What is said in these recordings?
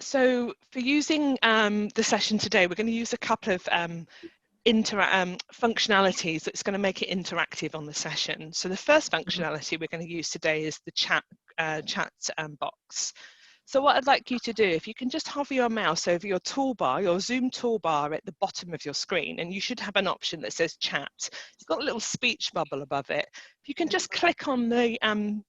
So for using the session today, we're going to use a couple of functionalities that's going to make it interactive on the session. So the first functionality we're going to use today is the chat box. So what I'd like you to do, if you can just hover your mouse over your toolbar, your Zoom toolbar at the bottom of your screen, and you should have an option that says chat. It's got a little speech bubble above it. If you can just click on the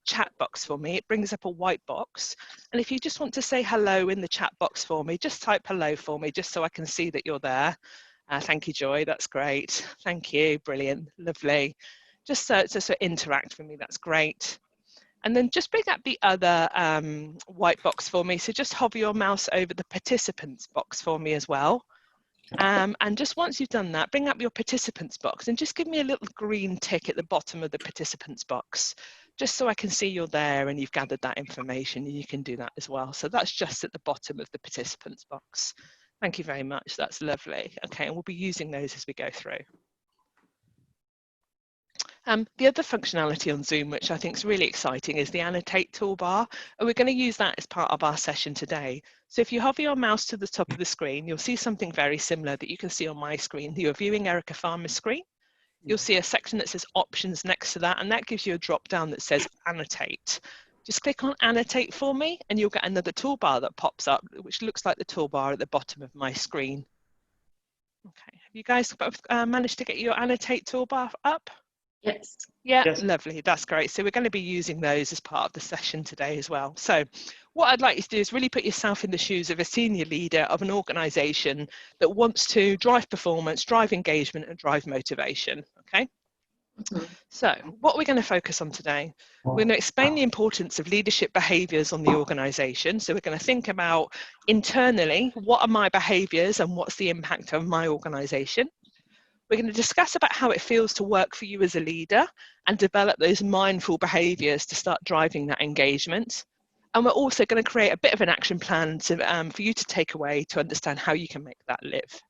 chat box for me, it brings up a white box. And if you just want to say hello in the chat box for me, just type hello for me, just so I can see that you're there. Thank you, Joy, that's great. Thank you, brilliant, lovely. Just so interact with me, that's great. And then just bring up the other white box for me. So just hover your mouse over the participants box for me as well. And just once you've done that, bring up your participants box and just give me a little green tick at the bottom of the participants box, just so I can see you're there and you've gathered that information, and you can do that as well. So that's just at the bottom of the participants box. Thank you very much, that's lovely. Okay, and we'll be using those as we go through. The other functionality on Zoom, which I think is really exciting, is the Annotate toolbar, and we're going to use that as part of our session today. So if you hover your mouse to the top of the screen, you'll see something very similar that you can see on my screen. You're viewing Erica Farmer's screen. You'll see a section that says Options next to that, and that gives you a drop down that says Annotate. Just click on Annotate for me, and you'll get another toolbar that pops up, which looks like the toolbar at the bottom of my screen. Okay, have you guys both managed to get your Annotate toolbar up? Yes. Yeah, yes. Lovely, that's great. So we're going to be using those as part of the session today as well. So what I'd like you to do is really put yourself in the shoes of a senior leader of an organisation that wants to drive performance, drive engagement and drive motivation, okay? So what we're going to focus on today, we're going to explain the importance of leadership behaviours on the organisation. So we're going to think about internally, what are my behaviours and what's the impact of my organisation? We're going to discuss about how it feels to work for you as a leader and develop those mindful behaviours to start driving that engagement. And we're also going to create a bit of an action plan to, for you to take away to understand how you can make that live.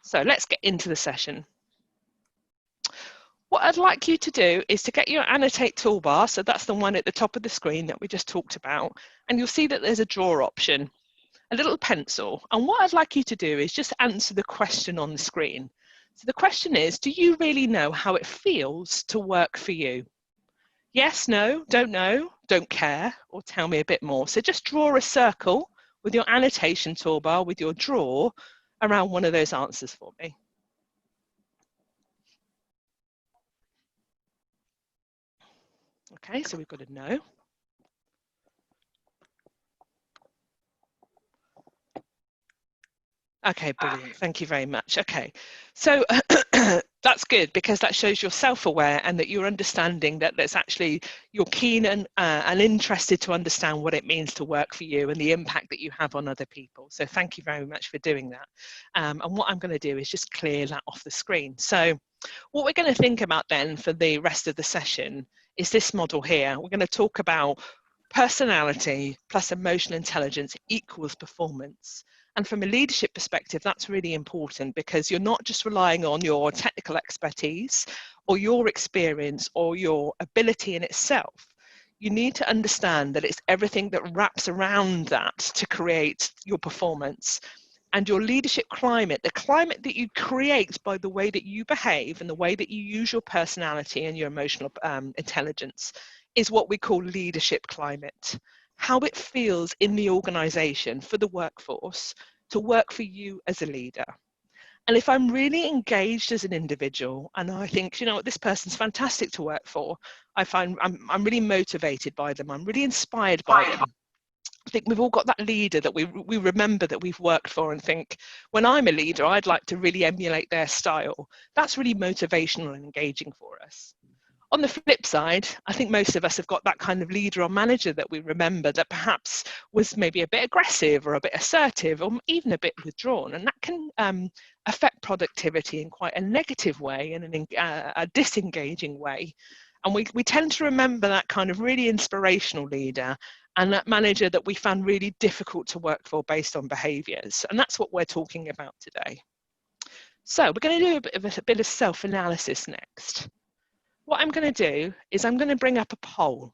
So let's get into the session. What I'd like you to do is to get your Annotate toolbar, so that's the one at the top of the screen that we just talked about, and you'll see that there's a draw option, a little pencil. And what I'd like you to do is just answer the question on the screen. So the question is, do you really know how it feels to work for you? Yes, no, don't care, or tell me a bit more. So just draw a circle with your annotation toolbar, with your draw, around one of those answers for me. Okay, so we've got a no. Okay, brilliant. Thank you very much. Okay, so that's good, because that shows you're self-aware and that you're understanding that that's actually, you're keen and interested to understand what it means to work for you and the impact that you have on other people. So thank you very much for doing that. And what I'm going to do is just clear that off the screen. So what we're going to think about then for the rest of the session is this model here. We're going to talk about personality plus emotional intelligence equals performance. And from a leadership perspective, that's really important, because you're not just relying on your technical expertise or your experience or your ability in itself. You need to understand that it's everything that wraps around that to create your performance. And your leadership climate, the climate that you create by the way that you behave and the way that you use your personality and your emotional intelligence, is what we call leadership climate. How it feels in the organisation for the workforce to work for you as a leader. And if I'm really engaged as an individual and I think, you know what, this person's fantastic to work for, I find I'm really motivated by them, I'm really inspired by them. I think we've all got that leader that we remember that we've worked for and think, when I'm a leader, I'd like to really emulate their style. That's really motivational and engaging for us. On the flip side, I think most of us have got that kind of leader or manager that we remember that perhaps was maybe a bit aggressive or a bit assertive or even a bit withdrawn, and that can affect productivity in quite a negative way and a disengaging way. And we tend to remember that kind of really inspirational leader and that manager that we found really difficult to work for based on behaviours. And that's what we're talking about today. So we're going to do a bit of self-analysis next. What I'm going to do is I'm going to bring up a poll.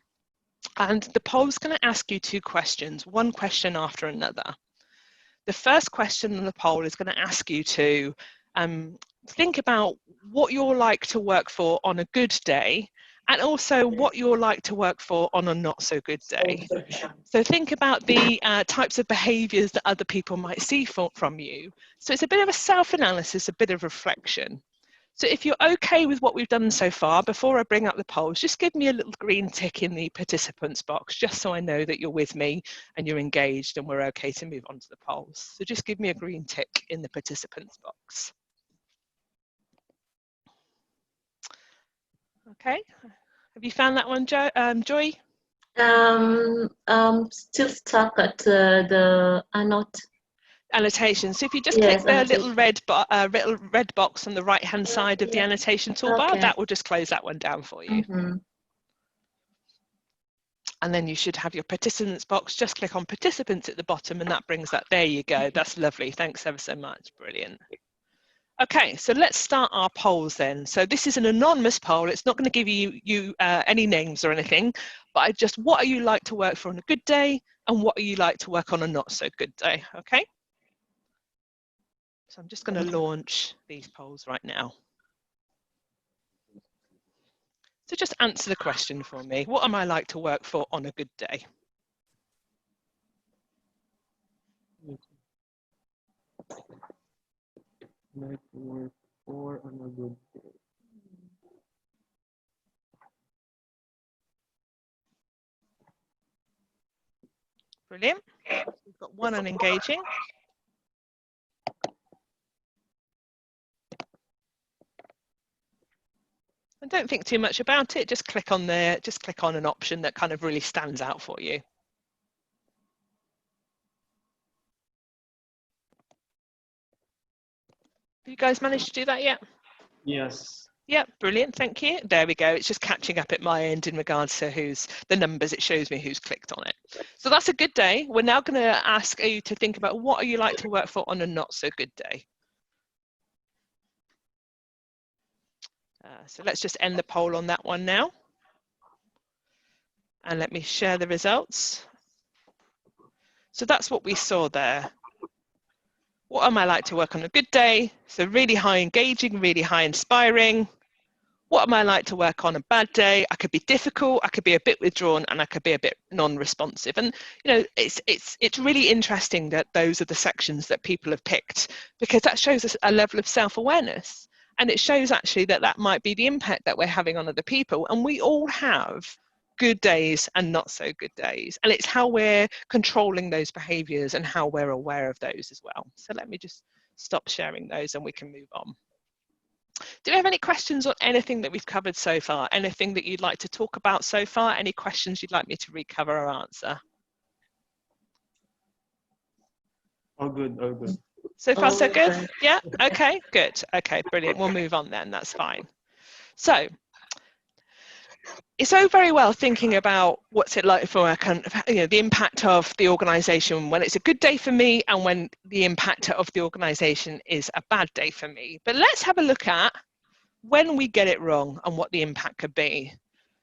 And the poll's going to ask you two questions, one question after another. The first question in the poll is going to ask you to think about what you're like to work for on a good day, and also what you're like to work for on a not so good day. So think about the types of behaviours that other people might see from you. So it's a bit of a self-analysis, a bit of reflection. So if you're okay with what we've done so far, before I bring up the polls, just give me a little green tick in the participants box, just so I know that you're with me and you're engaged and we're okay to move on to the polls. So just give me a green tick in the participants box. Okay, have you found that one, Joy? Still stuck at the Annotation. So if you just click the little red box on the right hand side of the annotation toolbar, that will just close that one down for you. And then you should have your participants box. Just click on participants at the bottom and that brings that. There you go. That's lovely. Thanks ever so much. Brilliant. Okay, so let's start our polls then. So this is an anonymous poll. It's not going to give you any names or anything, but what are you like to work for on a good day, and what are you like to work on a not so good day? Okay. So I'm just going to launch these polls right now. So just answer the question for me. What am I like to work for on a good day? Like to work for on a good day. Brilliant. We've got one unengaging. And don't think too much about it. Just click on an option that kind of really stands out for you. Have you guys managed to do that yet? Yes. Yep, brilliant, thank you. There we go. It's just catching up at my end in regards to who's the numbers. It shows me who's clicked on it. So that's a good day. We're now going to ask you to think about what are you like to work for on a not so good day. So let's just end the poll on that one now. And let me share the results. So that's what we saw there. What am I like to work on a good day? So really high engaging, really high inspiring. What am I like to work on a bad day? I could be difficult, I could be a bit withdrawn, and I could be a bit non-responsive. And you know, it's really interesting that those are the sections that people have picked, because that shows us a level of self-awareness, and it shows actually that that might be the impact that we're having on other people. And we all have good days and not so good days, and it's how we're controlling those behaviors and how we're aware of those as well. So let me just stop sharing those and we can move on. Do you have any questions on anything that we've covered so far? Anything that you'd like to talk about so far? Any questions you'd like me to recover or answer? All good, all good. So far so good? Yeah, okay, good. Okay, brilliant. We'll move on then, that's fine. So it's all very well thinking about what's it like for work and the impact of the organisation when it's a good day for me and when the impact of the organisation is a bad day for me. But let's have a look at when we get it wrong and what the impact could be.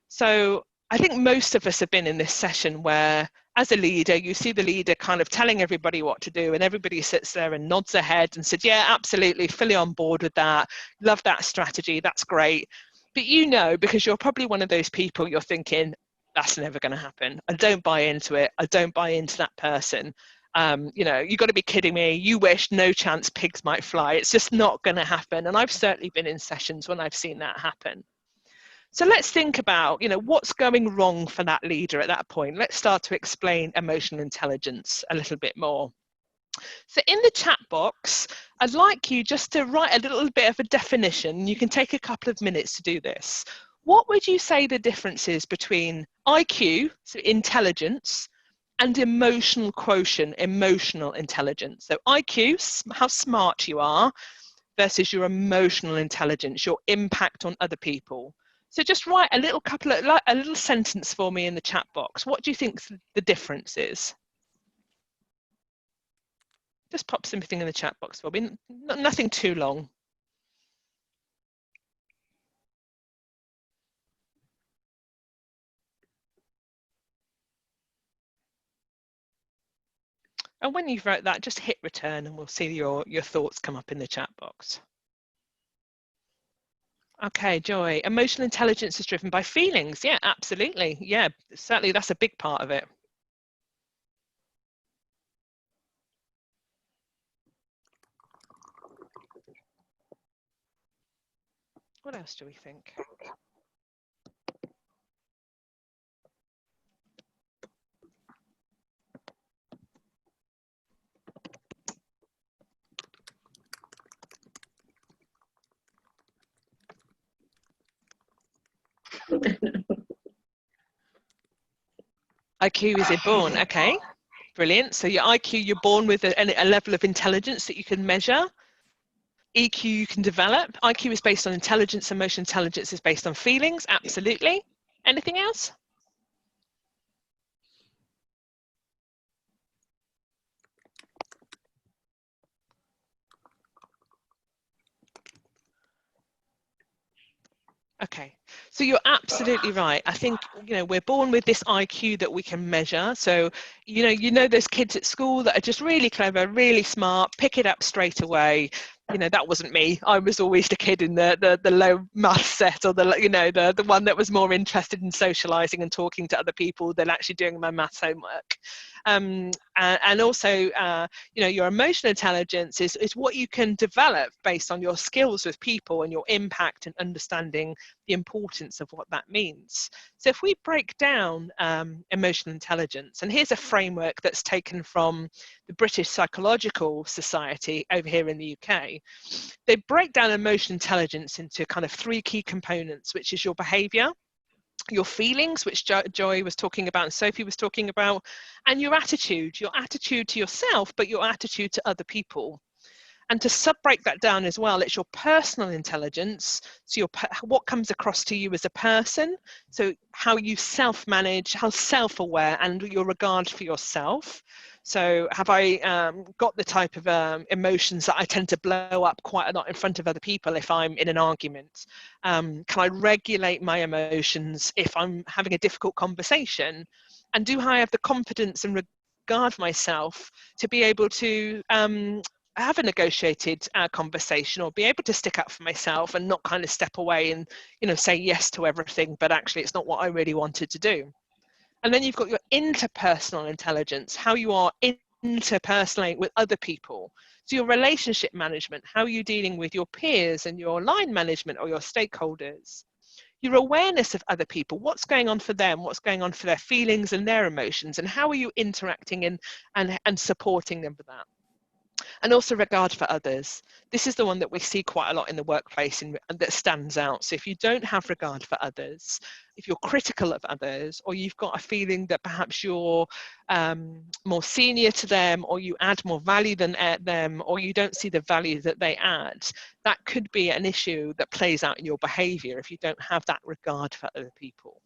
So I think most of us have been in this session where, as a leader, you see the leader kind of telling everybody what to do, and everybody sits there and nods their head and said, yeah, absolutely, fully on board with that, love that strategy, that's great. But you know, because you're probably one of those people, you're thinking, that's never going to happen. I don't buy into it. I don't buy into that person. You've got to be kidding me. You wish, no chance, pigs might fly. It's just not going to happen. And I've certainly been in sessions when I've seen that happen. So let's think about, what's going wrong for that leader at that point. Let's start to explain emotional intelligence a little bit more. So in the chat box, I'd like you just to write a little bit of a definition. You can take a couple of minutes to do this. What would you say the difference is between IQ, so intelligence, and emotional quotient, emotional intelligence? So IQ, how smart you are, versus your emotional intelligence, your impact on other people. So just write a little sentence for me in the chat box. What do you think the difference is? Just pop something in the chat box for me. Nothing too long. And when you've wrote that, just hit return and we'll see your thoughts come up in the chat box. Okay, Joy, emotional intelligence is driven by feelings. Yeah, absolutely. Yeah, certainly that's a big part of it. What else do we think? IQ is inborn. Okay, brilliant. So your IQ, you're born with a level of intelligence that you can measure. EQ you can develop. IQ is based on intelligence. Emotional intelligence is based on feelings. Absolutely. Anything else? Okay, so you're absolutely right. I think, we're born with this IQ that we can measure. So, you know those kids at school that are just really clever, really smart, pick it up straight away. That wasn't me. I was always the kid in the low math set, or the one that was more interested in socializing and talking to other people than actually doing my maths homework. And also, your emotional intelligence is what you can develop based on your skills with people and your impact and understanding the importance of what that means. So if we break down emotional intelligence, and here's a framework that's taken from the British Psychological Society over here in the UK, they break down emotional intelligence into kind of 3 key components, which is your behavior, your feelings, which Joy was talking about and Sophie was talking about, and your attitude to yourself, but your attitude to other people. And to sub-break that down as well, it's your personal intelligence, so what comes across to you as a person, so how you self-manage, how self-aware, and your regard for yourself. So have I got the type of emotions that I tend to blow up quite a lot in front of other people if I'm in an argument? Can I regulate my emotions if I'm having a difficult conversation? And do I have the confidence and regard for myself to be able to have a negotiated conversation, or be able to stick up for myself and not kind of step away and say yes to everything, but actually it's not what I really wanted to do? And then you've got your interpersonal intelligence, how you are interpersonally with other people. So your relationship management, how are you dealing with your peers and your line management or your stakeholders? Your awareness of other people, what's going on for them, what's going on for their feelings and their emotions, and how are you interacting and supporting them with that? And also regard for others. This is the one that we see quite a lot in the workplace and that stands out. So if you don't have regard for others, if you're critical of others, or you've got a feeling that perhaps you're more senior to them, or you add more value than them, or you don't see the value that they add, that could be an issue that plays out in your behavior if you don't have that regard for other people.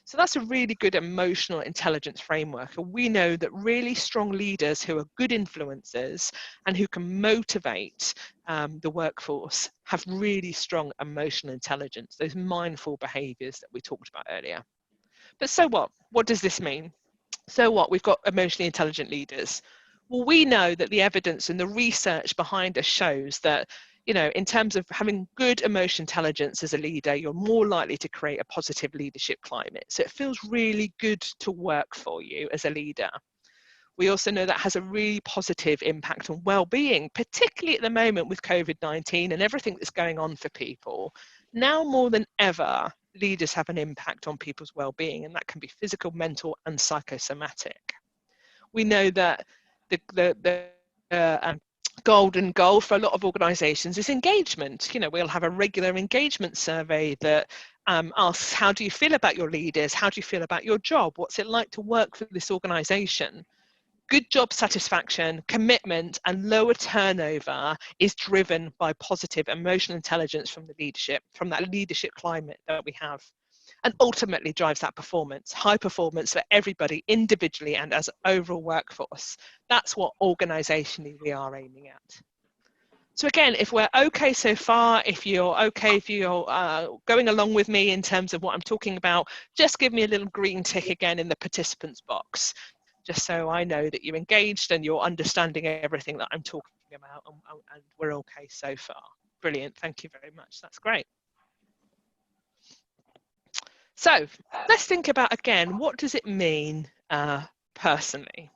So that's a really good emotional intelligence framework. And we know that really strong leaders who are good influencers and who can motivate the workforce have really strong emotional intelligence, those mindful behaviors that we talked about earlier. But so what? What does this mean? So what? We've got emotionally intelligent leaders. Well, we know that the evidence and the research behind us shows that, in terms of having good emotional intelligence as a leader, you're more likely to create a positive leadership climate. So it feels really good to work for you as a leader. We also know that has a really positive impact on well-being, particularly at the moment with COVID-19 and everything that's going on for people. Now more than ever, leaders have an impact on people's well-being, and that can be physical, mental, and psychosomatic. We know that the golden goal for a lot of organisations is engagement. We'll have a regular engagement survey that asks, how do you feel about your leaders? How do you feel about your job? What's it like to work for this organisation? Good job satisfaction, commitment, and lower turnover is driven by positive emotional intelligence from the leadership, from that leadership climate that we have, and ultimately drives that performance, high performance for everybody individually and as an overall workforce. That's what organisationally we are aiming at. So again, if we're okay so far, if you're okay, if you're going along with me in terms of what I'm talking about, just give me a little green tick again in the participants box. just so I know that you're engaged and you're understanding everything that I'm talking about, and we're okay so far. Brilliant, thank you very much, that's great. So let's think about, again, what does it mean personally?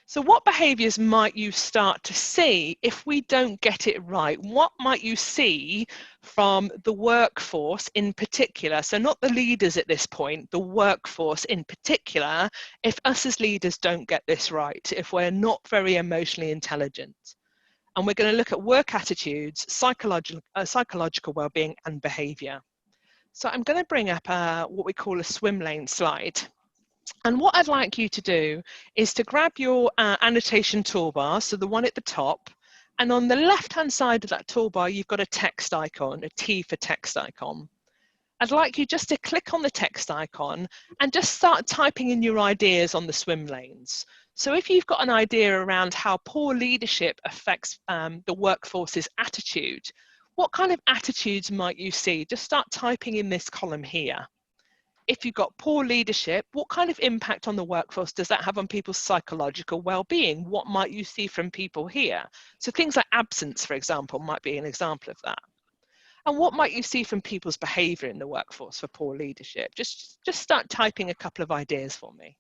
So what behaviours might you start to see if we don't get it right? What might you see from the workforce in particular? So not the leaders at this point, the workforce in particular, if us as leaders don't get this right, if we're not very emotionally intelligent. And we're going to look at work attitudes, psychological well-being and behaviour. So I'm going to bring up what we call a Swimlane slide. And what I'd like you to do is to grab your annotation toolbar, so the one at the top, and on the left-hand side of that toolbar, you've got a text icon, a T for text icon. I'd like you just to click on the text icon and just start typing in your ideas on the swim lanes. So if you've got an idea around how poor leadership affects the workforce's attitude, what kind of attitudes might you see? Just start typing in this column here. If you've got poor leadership, what kind of impact on the workforce does that have on people's psychological well-being? What might you see from people here? So things like absence, for example, might be an example of that. And what might you see from people's behaviour in the workforce for poor leadership? Just start typing a couple of ideas for me.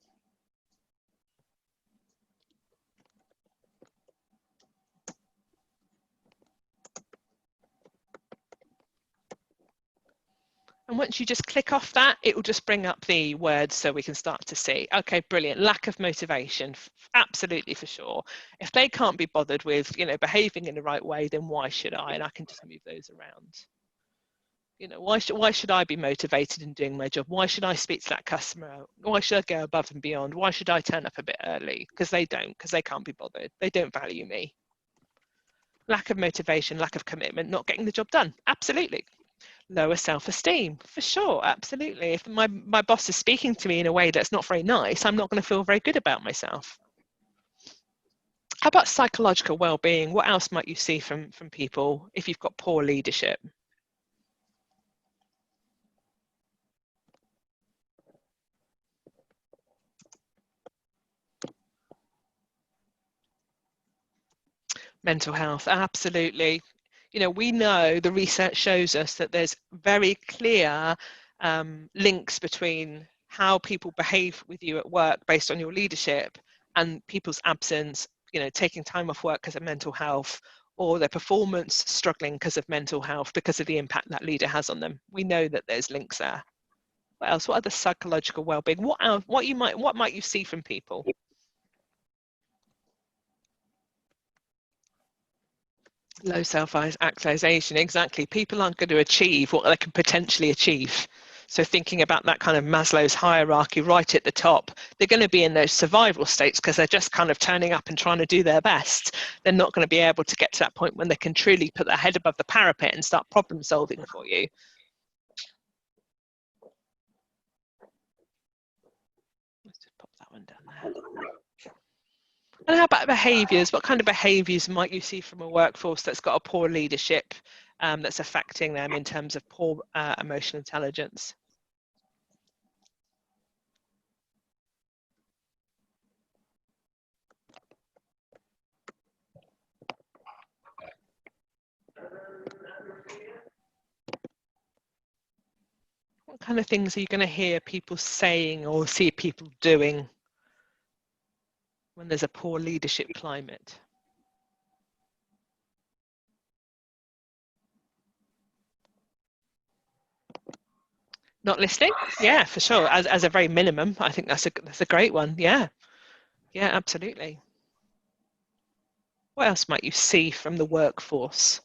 And once you just click off that, it will just bring up the words so we can start to see. Okay, brilliant. Lack of motivation, absolutely, for sure. If they can't be bothered with, behaving in the right way, then why should I? And I can just move those around. Why should I be motivated in doing my job? Why should I speak to that customer? Why should I go above and beyond? Why should I turn up a bit early? Because they can't be bothered. They don't value me. Lack of motivation, lack of commitment, not getting the job done. Absolutely. Lower self-esteem, for sure, absolutely. If my boss is speaking to me in a way that's not very nice, I'm not going to feel very good about myself. How about psychological well-being? What else might you see from people if you've got poor leadership? Mental health, absolutely. We know, the research shows us that there's very clear links between how people behave with you at work based on your leadership and people's absence, taking time off work because of mental health, or their performance struggling because of mental health, because of the impact that leader has on them. We know that there's links there. What else? What other psychological well-being? What might you see from people? Low self-actualization, exactly. People aren't going to achieve what they can potentially achieve. So thinking about that kind of Maslow's hierarchy right at the top, they're going to be in those survival states because they're just kind of turning up and trying to do their best. They're not going to be able to get to that point when they can truly put their head above the parapet and start problem solving for you. Let's just pop that one down there. And how about behaviours? What kind of behaviours might you see from a workforce that's got a poor leadership that's affecting them in terms of poor emotional intelligence? What kind of things are you going to hear people saying or see people doing when there's a poor leadership climate? Not listening? Yeah, for sure. As a very minimum, I think that's a great one. Yeah, absolutely. What else might you see from the workforce?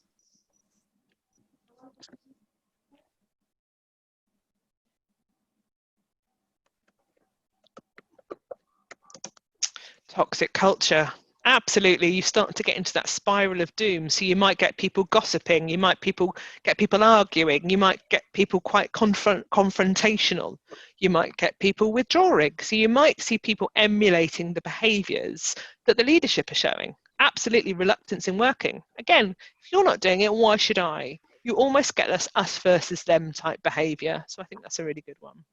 Toxic culture. Absolutely, you start to get into that spiral of doom. So you might get people gossiping, you might get people arguing, you might get people quite confrontational, you might get people withdrawing. So you might see people emulating the behaviours that the leadership are showing. Absolutely, reluctance in working. Again, if you're not doing it, why should I? You almost get us versus them type behaviour. So I think that's a really good one.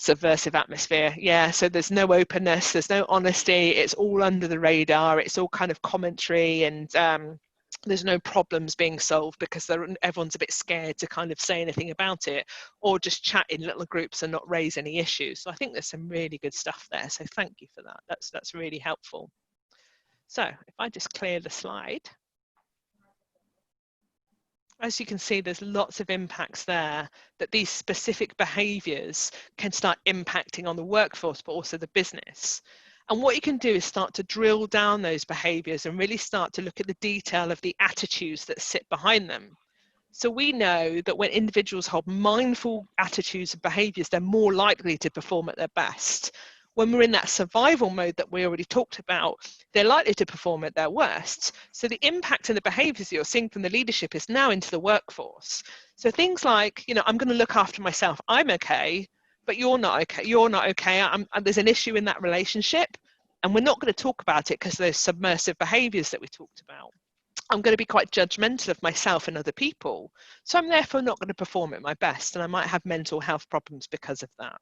Subversive atmosphere, yeah. So there's no openness, there's no honesty, it's all under the radar, it's all kind of commentary, and there's no problems being solved because everyone's a bit scared to kind of say anything about it, or just chat in little groups and not raise any issues. So I think there's some really good stuff there, so thank you for that. That's really helpful. So if I just clear the slide, as you can see, there's lots of impacts there, that these specific behaviours can start impacting on the workforce, but also the business. And what you can do is start to drill down those behaviours and really start to look at the detail of the attitudes that sit behind them. So we know that when individuals hold mindful attitudes and behaviours, they're more likely to perform at their best. When we're in that survival mode that we already talked about, they're likely to perform at their worst. So the impact and the behaviours that you're seeing from the leadership is now into the workforce. So things like, you know, I'm going to look after myself. I'm okay, but you're not okay. You're not okay. There's an issue in that relationship, and we're not going to talk about it because of those submersive behaviours that we talked about. I'm going to be quite judgmental of myself and other people. So I'm therefore not going to perform at my best, and I might have mental health problems because of that.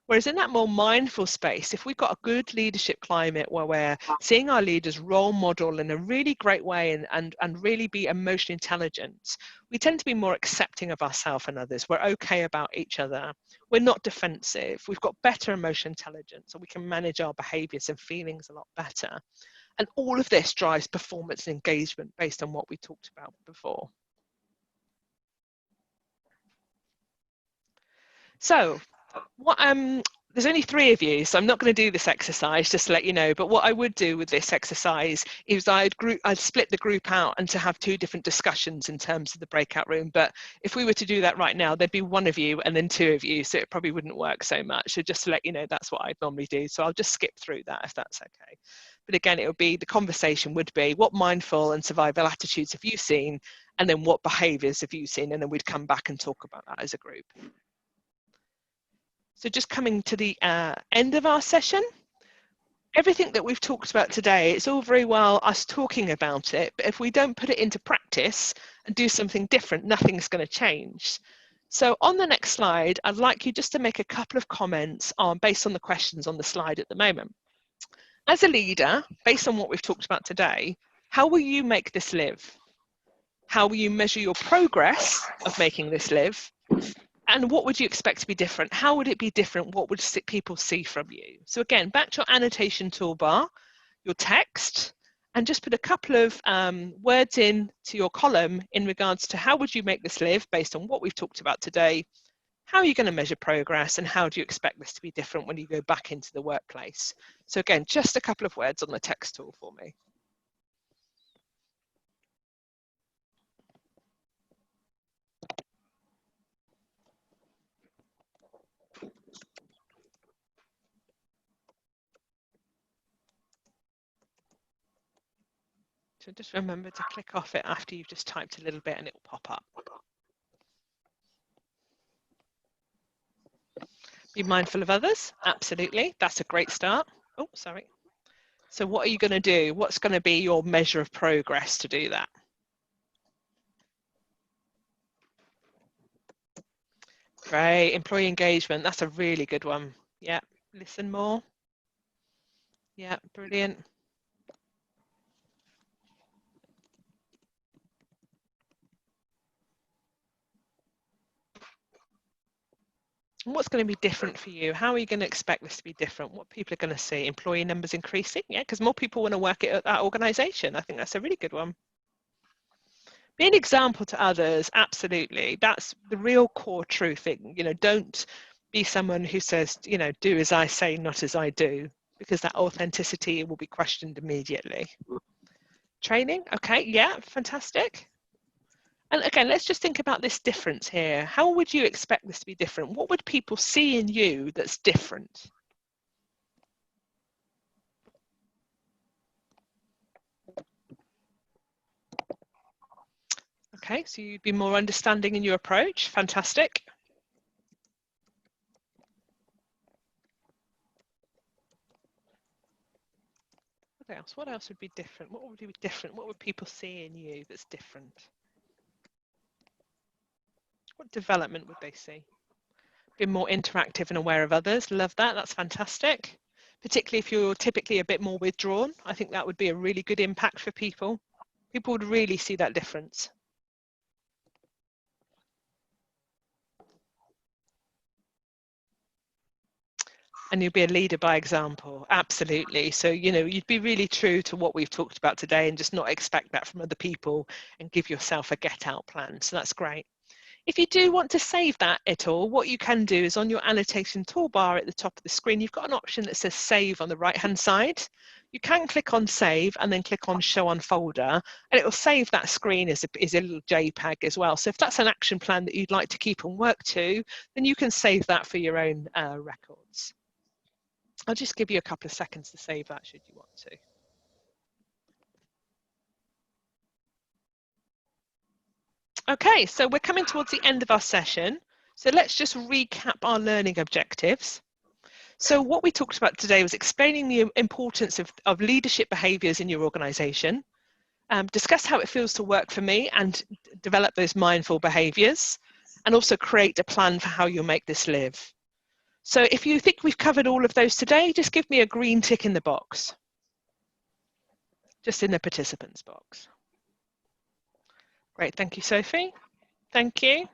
Whereas in that more mindful space, if we've got a good leadership climate where we're seeing our leaders role model in a really great way and really be emotionally intelligent, we tend to be more accepting of ourselves and others. We're okay about each other. We're not defensive. We've got better emotional intelligence, so we can manage our behaviours and feelings a lot better. And all of this drives performance and engagement based on what we talked about before. So there's only 3 of you, so I'm not going to do this exercise, just to let you know. But what I would do with this exercise is I'd split the group out and to have 2 different discussions in terms of the breakout room. But if we were to do that right now, there'd be 1 of you and then 2 of you, so it probably wouldn't work so much. So just to let you know, that's what I'd normally do. So I'll just skip through that if that's okay. But again, it would be, the conversation would be, what mindful and survival attitudes have you seen? And then what behaviours have you seen? And then we'd come back and talk about that as a group. So just coming to the end of our session, everything that we've talked about today, it's all very well us talking about it, but if we don't put it into practice and do something different, nothing's going to change. So on the next slide, I'd like you just to make a couple of comments based on the questions on the slide at the moment. As a leader, based on what we've talked about today, how will you make this live? How will you measure your progress of making this live? And what would you expect to be different? How would it be different? What would people see from you? So again, back to your annotation toolbar, your text, and just put a couple of words in to your column in regards to how would you make this live based on what we've talked about today? How are you going to measure progress, and how do you expect this to be different when you go back into the workplace? So again, just a couple of words on the text tool for me. So just remember to click off it after you've just typed a little bit and it will pop up. Be mindful of others, absolutely. That's a great start. Oh, sorry. So what are you going to do? What's going to be your measure of progress to do that? Great, employee engagement. That's a really good one. Yeah, listen more. Yeah, brilliant. And what's going to be different for you? How are you going to expect this to be different? What people are going to see? Employee numbers increasing? Yeah, because more people want to work at that organisation. I think that's a really good one. Be an example to others, absolutely. That's the real core truth. You know, don't be someone who says, you know, do as I say, not as I do, because that authenticity will be questioned immediately. Training, okay, yeah, fantastic. And again, let's just think about this difference here. How would you expect this to be different? What would people see in you that's different? Okay, so you'd be more understanding in your approach. Fantastic. What else? What else would be different? What would be different? What would people see in you that's different? What development would they see? Be more interactive and aware of others. Love that. That's fantastic. Particularly if you're typically a bit more withdrawn. I think that would be a really good impact for people. People would really see that difference. And you'll be a leader by example. Absolutely. So, you know, you'd be really true to what we've talked about today and just not expect that from other people and give yourself a get out plan. So that's great. If you do want to save that at all, what you can do is on your annotation toolbar at the top of the screen, you've got an option that says save on the right hand side. You can click on save and then click on show on folder, and it will save that screen as a little JPEG as well. So if that's an action plan that you'd like to keep and work to, then you can save that for your own records. I'll just give you a couple of seconds to save that should you want to. Okay, so we're coming towards the end of our session. So let's just recap our learning objectives. So what we talked about today was explaining the importance of leadership behaviours in your organisation, discuss how it feels to work for me and develop those mindful behaviours, and also create a plan for how you'll make this live. So if you think we've covered all of those today, just give me a green tick in the box, just in the participants box. Great, thank you, Sophie. Thank you.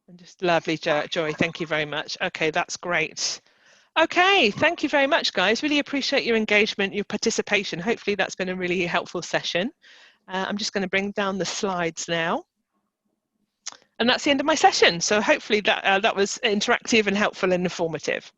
And just lovely, Joy, thank you very much. Okay, that's great. Okay, thank you very much, guys. Really appreciate your engagement, your participation. Hopefully that's been a really helpful session. I'm just going to bring down the slides now. And that's the end of my session. So hopefully that was interactive and helpful and informative.